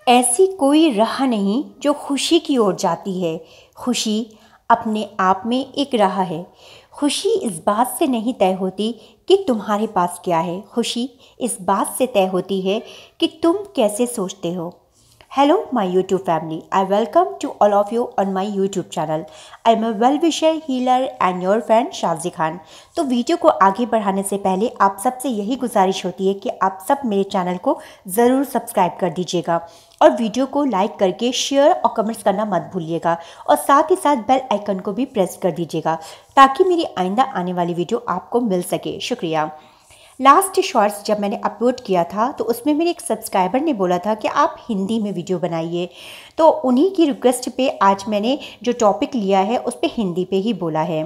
ऐसी कोई राह नहीं जो खुशी की ओर जाती है। खुशी अपने आप में एक राह है। खुशी इस बात से नहीं तय होती कि तुम्हारे पास क्या है। खुशी इस बात से तय होती है कि तुम कैसे सोचते हो। Hello, my YouTube family. I welcome to all of you on my YouTube channel. I'm a well-wisher, healer and your friend शाज़ी Khan. तो वीडियो को आगे बढ़ाने से पहले आप सबसे यही गुजारिश होती है कि आप सब मेरे चैनल को ज़रूर सब्सक्राइब कर दीजिएगा और वीडियो को लाइक करके शेयर और कमेंट्स करना मत भूलिएगा और साथ ही साथ बेल आइकन को भी प्रेस कर दीजिएगा ताकि मेरी आइंदा आने वाली वीडियो आपको मिल सके। शुक्रिया। लास्ट शॉर्ट्स जब मैंने अपलोड किया था तो उसमें मेरे एक सब्सक्राइबर ने बोला था कि आप हिंदी में वीडियो बनाइए, तो उन्हीं की रिक्वेस्ट पे आज मैंने जो टॉपिक लिया है उस पे हिंदी पे ही बोला है।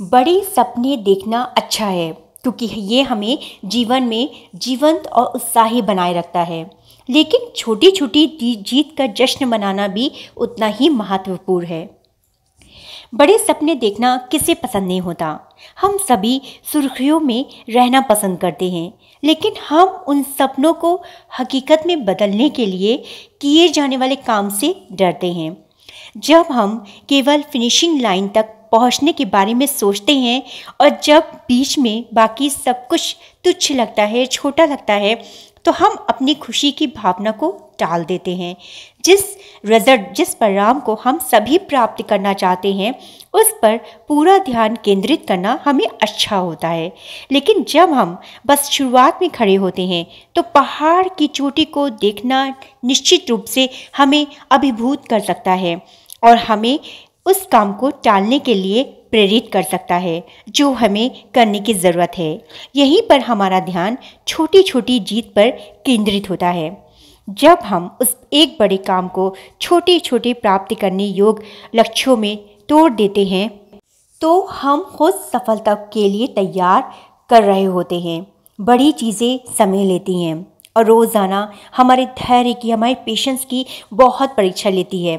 बड़े सपने देखना अच्छा है क्योंकि ये हमें जीवन में जीवंत और उत्साही बनाए रखता है, लेकिन छोटी छोटी जीत का जश्न मनाना भी उतना ही महत्वपूर्ण है। बड़े सपने देखना किसे पसंद नहीं होता। हम सभी सुर्खियों में रहना पसंद करते हैं, लेकिन हम उन सपनों को हकीकत में बदलने के लिए किए जाने वाले काम से डरते हैं। जब हम केवल फिनिशिंग लाइन तक पहुंचने के बारे में सोचते हैं और जब बीच में बाकी सब कुछ तुच्छ लगता है, छोटा लगता है, तो हम अपनी खुशी की भावना को टाल देते हैं। जिस परिणाम को हम सभी प्राप्त करना चाहते हैं उस पर पूरा ध्यान केंद्रित करना हमें अच्छा होता है, लेकिन जब हम बस शुरुआत में खड़े होते हैं तो पहाड़ की चोटी को देखना निश्चित रूप से हमें अभिभूत कर सकता है और हमें उस काम को टालने के लिए प्रेरित कर सकता है जो हमें करने की ज़रूरत है। यहीं पर हमारा ध्यान छोटी छोटी जीत पर केंद्रित होता है। जब हम उस एक बड़े काम को छोटे छोटे प्राप्त करने योग्य लक्ष्यों में तोड़ देते हैं तो हम खुद सफलता के लिए तैयार कर रहे होते हैं। बड़ी चीज़ें समय लेती हैं और रोज़ाना हमारे धैर्य की, हमारे पेशेंस की बहुत परीक्षा लेती है,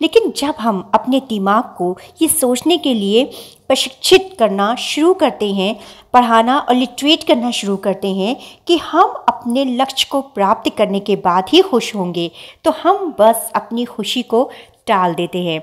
लेकिन जब हम अपने दिमाग को ये सोचने के लिए प्रशिक्षित करना शुरू करते हैं, पढ़ाना और लिटरेट करना शुरू करते हैं कि हम अपने लक्ष्य को प्राप्त करने के बाद ही खुश होंगे, तो हम बस अपनी खुशी को टाल देते हैं।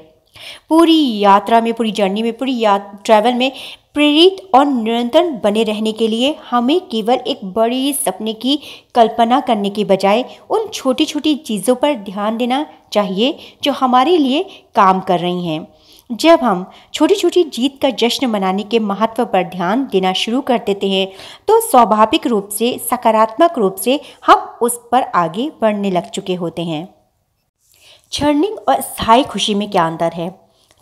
पूरी यात्रा में, पूरी जर्नी में, ट्रैवल में प्रेरित और निरंतर बने रहने के लिए हमें केवल एक बड़ी सपने की कल्पना करने के बजाय उन छोटी छोटी चीज़ों पर ध्यान देना चाहिए जो हमारे लिए काम कर रही हैं। जब हम छोटी छोटी जीत का जश्न मनाने के महत्व पर ध्यान देना शुरू कर देते हैं तो स्वाभाविक रूप से, सकारात्मक रूप से हम उस पर आगे बढ़ने लग चुके होते हैं। क्षणिक और स्थायी खुशी में क्या अंतर है?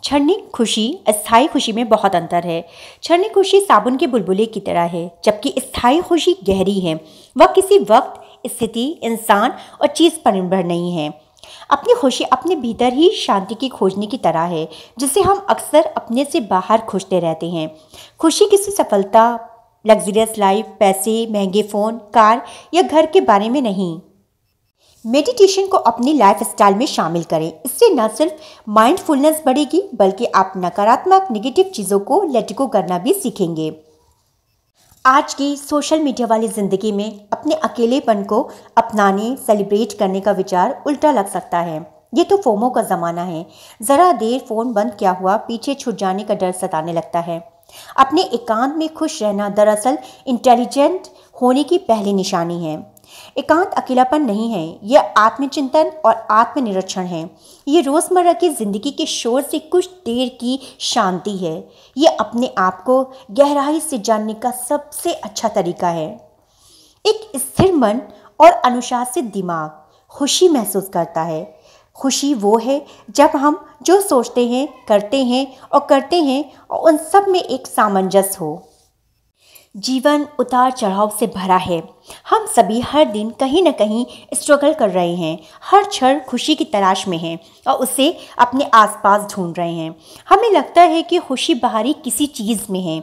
क्षणिक खुशी स्थायी खुशी में बहुत अंतर है। क्षणिक खुशी साबुन के बुलबुले की तरह है, जबकि स्थायी खुशी गहरी है। वह किसी वक्त, स्थिति, इंसान और चीज़ पर निर्भर नहीं है। अपनी खुशी अपने भीतर ही शांति की खोजने की तरह है, जिसे हम अक्सर अपने से बाहर खोजते रहते हैं। खुशी किसी सफलता, लग्जरियस लाइफ, पैसे, महंगे फ़ोन, कार या घर के बारे में नहीं। मेडिटेशन को अपनी लाइफस्टाइल में शामिल करें। इससे न सिर्फ माइंडफुलनेस बढ़ेगी बल्कि आप नकारात्मक, नेगेटिव चीज़ों को लेट गो करना भी सीखेंगे। आज की सोशल मीडिया वाली ज़िंदगी में अपने अकेलेपन को अपनाने, सेलिब्रेट करने का विचार उल्टा लग सकता है। ये तो फोमो का ज़माना है। ज़रा देर फ़ोन बंद किया हुआ पीछे छूट जाने का डर सताने लगता है। अपने एकांत में खुश रहना दरअसल इंटेलिजेंट होने की पहली निशानी है। एकांत अकेलापन नहीं है, यह आत्मचिंतन और आत्मनिरीक्षण है। ये रोज़मर्रा की ज़िंदगी के शोर से कुछ देर की शांति है। ये अपने आप को गहराई से जानने का सबसे अच्छा तरीका है। एक स्थिर मन और अनुशासित दिमाग खुशी महसूस करता है। खुशी वो है जब हम जो सोचते हैं, करते हैं और उन सब में एक सामंजस्य हो। जीवन उतार चढ़ाव से भरा है। हम सभी हर दिन कहीं न कहीं स्ट्रगल कर रहे हैं, हर क्षण खुशी की तलाश में हैं और उसे अपने आसपास ढूंढ रहे हैं। हमें लगता है कि खुशी बाहरी किसी चीज़ में है।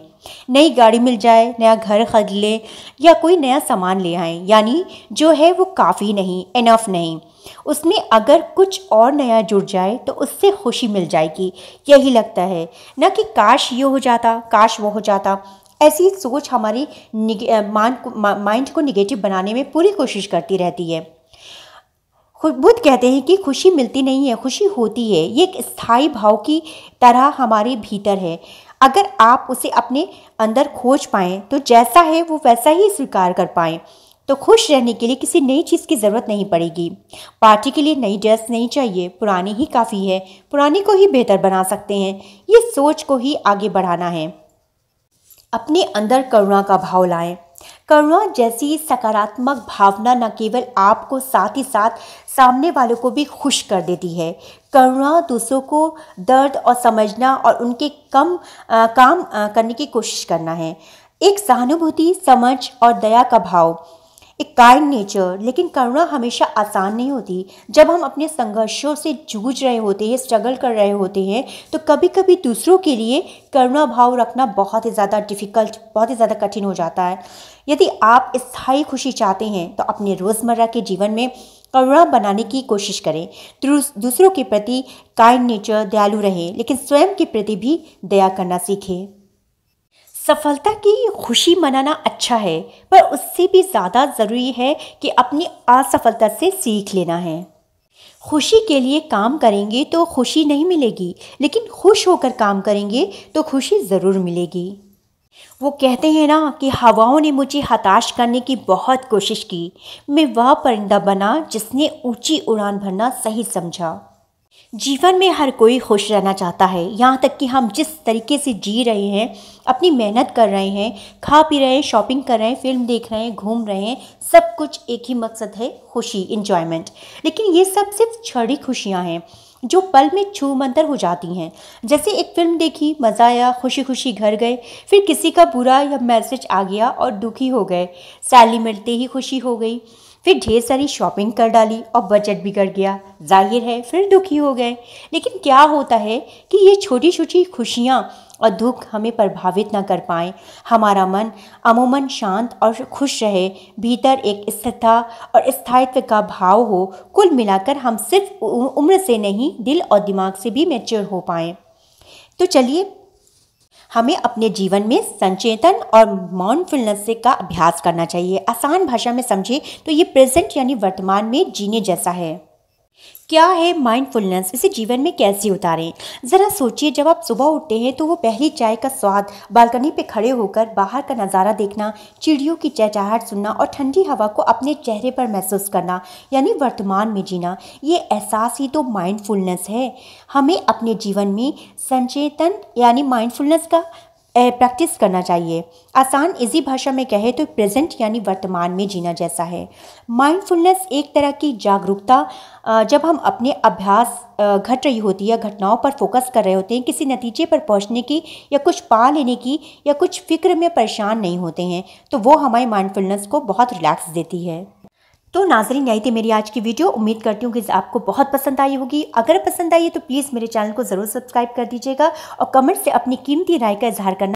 नई गाड़ी मिल जाए, नया घर खरीद ले या कोई नया सामान ले आए, यानी जो है वो काफ़ी नहीं, इनफ नहीं। उसमें अगर कुछ और नया जुड़ जाए तो उससे खुशी मिल जाएगी, यही लगता है। न कि काश ये हो जाता, काश वो हो जाता। ऐसी सोच हमारी माइंड को निगेटिव बनाने में पूरी कोशिश करती रहती है। बुद्ध कहते हैं कि खुशी मिलती नहीं है, खुशी होती है। ये एक स्थायी भाव की तरह हमारे भीतर है। अगर आप उसे अपने अंदर खोज पाएँ तो जैसा है वो वैसा ही स्वीकार कर पाएँ, तो खुश रहने के लिए किसी नई चीज़ की ज़रूरत नहीं पड़ेगी। पार्टी के लिए नई ड्रेस नहीं चाहिए, पुरानी ही काफ़ी है। पुरानी को ही बेहतर बना सकते हैं। ये सोच को ही आगे बढ़ाना है। अपने अंदर करुणा का भाव लाएं। करुणा जैसी सकारात्मक भावना न केवल आपको साथ ही साथ सामने वालों को भी खुश कर देती है। करुणा दूसरों को दर्द और समझना और उनके काम करने की कोशिश करना है। एक सहानुभूति, समझ और दया का भाव, एक काइंड नेचर। लेकिन करुणा हमेशा आसान नहीं होती। जब हम अपने संघर्षों से जूझ रहे होते हैं, स्ट्रगल कर रहे होते हैं, तो कभी कभी दूसरों के लिए करुणा भाव रखना बहुत ही ज़्यादा डिफ़िकल्ट, बहुत ही ज़्यादा कठिन हो जाता है। यदि आप स्थायी खुशी चाहते हैं तो अपने रोज़मर्रा के जीवन में करुणा बनाने की कोशिश करें। दूसरों के प्रति काइंड नेचर, दयालु रहें, लेकिन स्वयं के प्रति भी दया करना सीखें। सफलता की खुशी मनाना अच्छा है, पर उससे भी ज़्यादा ज़रूरी है कि अपनी असफलता से सीख लेना है। खुशी के लिए काम करेंगे तो खुशी नहीं मिलेगी, लेकिन खुश होकर काम करेंगे तो खुशी ज़रूर मिलेगी। वो कहते हैं ना कि हवाओं ने मुझे हताश करने की बहुत कोशिश की, मैं वह परिंदा बना जिसने ऊंची उड़ान भरना सही समझा। जीवन में हर कोई खुश रहना चाहता है। यहाँ तक कि हम जिस तरीके से जी रहे हैं, अपनी मेहनत कर रहे हैं, खा पी रहे हैं, शॉपिंग कर रहे हैं, फिल्म देख रहे हैं, घूम रहे हैं, सब कुछ एक ही मकसद है, खुशी, इंजॉयमेंट। लेकिन ये सब सिर्फ क्षणिक खुशियाँ हैं जो पल में छू मंतर हो जाती हैं। जैसे एक फिल्म देखी, मज़ा आया, खुशी खुशी घर गए, फिर किसी का बुरा या मैसेज आ गया और दुखी हो गए। सैलरी मिलते ही खुशी हो गई, फिर ढेर सारी शॉपिंग कर डाली और बजट बिगड़ गया, जाहिर है फिर दुखी हो गए। लेकिन क्या होता है कि ये छोटी छोटी खुशियाँ और दुख हमें प्रभावित ना कर पाएँ। हमारा मन अमूमन शांत और खुश रहे, भीतर एक स्थिरता और स्थायित्व का भाव हो। कुल मिलाकर हम सिर्फ उम्र से नहीं, दिल और दिमाग से भी मैच्योर हो पाएँ। तो चलिए, हमें अपने जीवन में संचेतन और माइंडफुलनेस का अभ्यास करना चाहिए। आसान भाषा में समझे तो ये प्रेजेंट यानी वर्तमान में जीने जैसा है। क्या है माइंडफुलनेस, इसे जीवन में कैसे उतारें? ज़रा सोचिए, जब आप सुबह उठते हैं तो वो पहली चाय का स्वाद, बालकनी पे खड़े होकर बाहर का नज़ारा देखना, चिड़ियों की चहचहाहट सुनना और ठंडी हवा को अपने चेहरे पर महसूस करना, यानी वर्तमान में जीना, ये एहसास ही तो माइंडफुलनेस है। हमें अपने जीवन में संचेतन यानी माइंडफुलनेस का प्रैक्टिस करना चाहिए। आसान इजी भाषा में कहे तो प्रेजेंट यानी वर्तमान में जीना जैसा है। माइंडफुलनेस एक तरह की जागरूकता, जब हम अपने अभ्यास घट रही होती है, घटनाओं पर फोकस कर रहे होते हैं, किसी नतीजे पर पहुंचने की या कुछ पा लेने की या कुछ फिक्र में परेशान नहीं होते हैं, तो वो हमारी माइंडफुलनेस को बहुत रिलैक्स देती है। तो नाज़रीन, यही थी मेरी आज की वीडियो। उम्मीद करती हूँ कि आपको बहुत पसंद आई होगी। अगर पसंद आई है तो प्लीज़ मेरे चैनल को ज़रूर सब्सक्राइब कर दीजिएगा और कमेंट से अपनी कीमती राय का इजहार करना